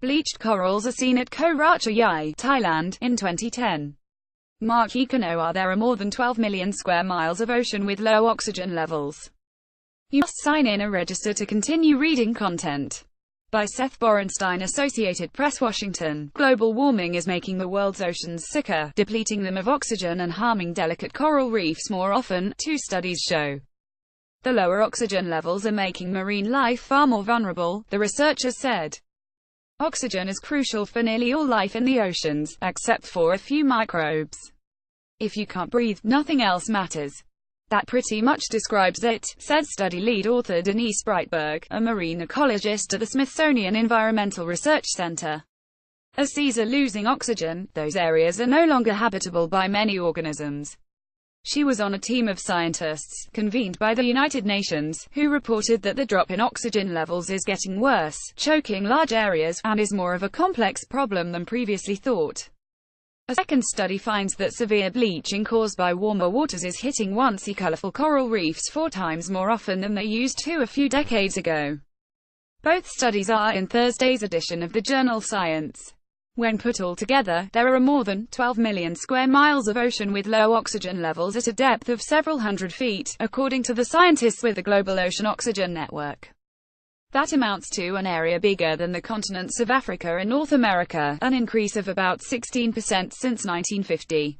Bleached corals are seen at Koh Ratchayai, Thailand, in 2010. Mark Econoa. There are more than 12 million square miles of ocean with low oxygen levels. You must sign in or register to continue reading content. By Seth Borenstein, Associated Press, Washington. Global warming is making the world's oceans sicker, depleting them of oxygen and harming delicate coral reefs more often, two studies show. The lower oxygen levels are making marine life far more vulnerable, the researchers said. Oxygen is crucial for nearly all life in the oceans, except for a few microbes. If you can't breathe, nothing else matters. That pretty much describes it, said study lead author Denise Breitberg, a marine ecologist at the Smithsonian Environmental Research Center. As seas are losing oxygen, those areas are no longer habitable by many organisms. She was on a team of scientists, convened by the United Nations, who reported that the drop in oxygen levels is getting worse, choking large areas, and is more of a complex problem than previously thought. A second study finds that severe bleaching caused by warmer waters is hitting once colorful coral reefs 4 times more often than they used to a few decades ago. Both studies are in Thursday's edition of the journal Science. When put all together, there are more than 12 million square miles of ocean with low oxygen levels at a depth of several hundred feet, according to the scientists with the Global Ocean Oxygen Network. That amounts to an area bigger than the continents of Africa and North America, an increase of about 16% since 1950.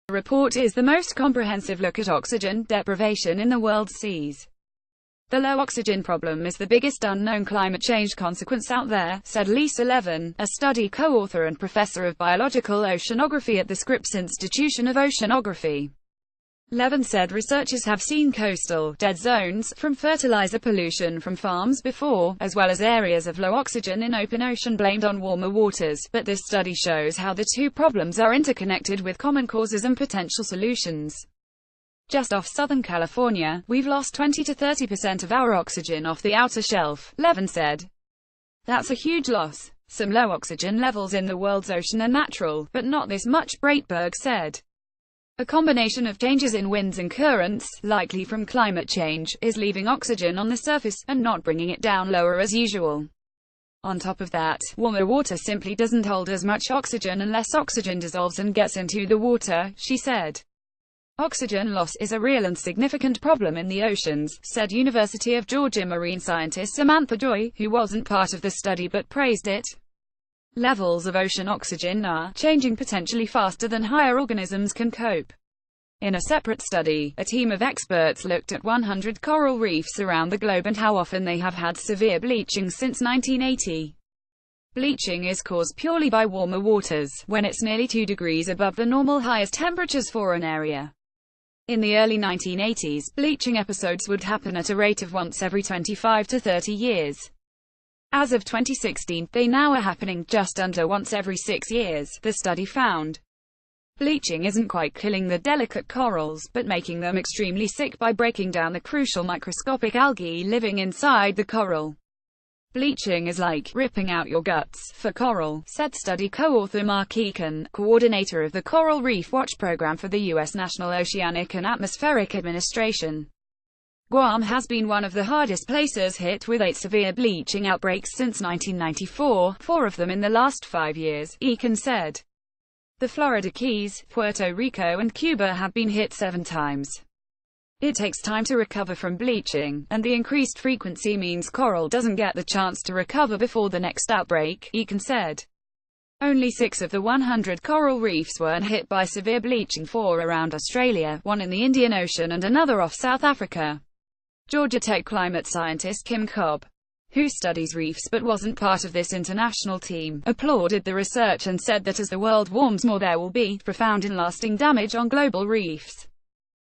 The report is the most comprehensive look at oxygen deprivation in the world's seas. The low oxygen problem is the biggest unknown climate change consequence out there, said Lisa Levin, a study co-author and professor of biological oceanography at the Scripps Institution of Oceanography. Levin said researchers have seen coastal dead zones from fertilizer pollution from farms before, as well as areas of low oxygen in open ocean blamed on warmer waters, but this study shows how the two problems are interconnected with common causes and potential solutions. Just off Southern California, we've lost 20 to 30% of our oxygen off the outer shelf, Levin said. That's a huge loss. Some low oxygen levels in the world's ocean are natural, but not this much, Breitberg said. A combination of changes in winds and currents, likely from climate change, is leaving oxygen on the surface, and not bringing it down lower as usual. On top of that, warmer water simply doesn't hold as much oxygen unless oxygen dissolves and gets into the water, she said. Oxygen loss is a real and significant problem in the oceans, said University of Georgia marine scientist Samantha Joy, who wasn't part of the study but praised it. Levels of ocean oxygen are changing potentially faster than higher organisms can cope. In a separate study, a team of experts looked at 100 coral reefs around the globe and how often they have had severe bleaching since 1980. Bleaching is caused purely by warmer waters, when it's nearly 2 degrees above the normal highest temperatures for an area. In the early 1980s, bleaching episodes would happen at a rate of once every 25 to 30 years. As of 2016, they now are happening just under once every 6 years, the study found. Bleaching isn't quite killing the delicate corals, but making them extremely sick by breaking down the crucial microscopic algae living inside the coral. Bleaching is like ripping out your guts for coral, said study co-author Mark Eakin, coordinator of the Coral Reef Watch program for the U.S. National Oceanic and Atmospheric Administration. Guam has been one of the hardest places hit with 8 severe bleaching outbreaks since 1994, 4 of them in the last 5 years, Eakin said. The Florida Keys, Puerto Rico and Cuba have been hit 7 times. It takes time to recover from bleaching, and the increased frequency means coral doesn't get the chance to recover before the next outbreak, Eakin said. Only 6 of the 100 coral reefs weren't hit by severe bleaching, 4 around Australia, 1 in the Indian Ocean and another off South Africa. Georgia Tech climate scientist Kim Cobb, who studies reefs but wasn't part of this international team, applauded the research and said that as the world warms more there will be profound and lasting damage on global reefs.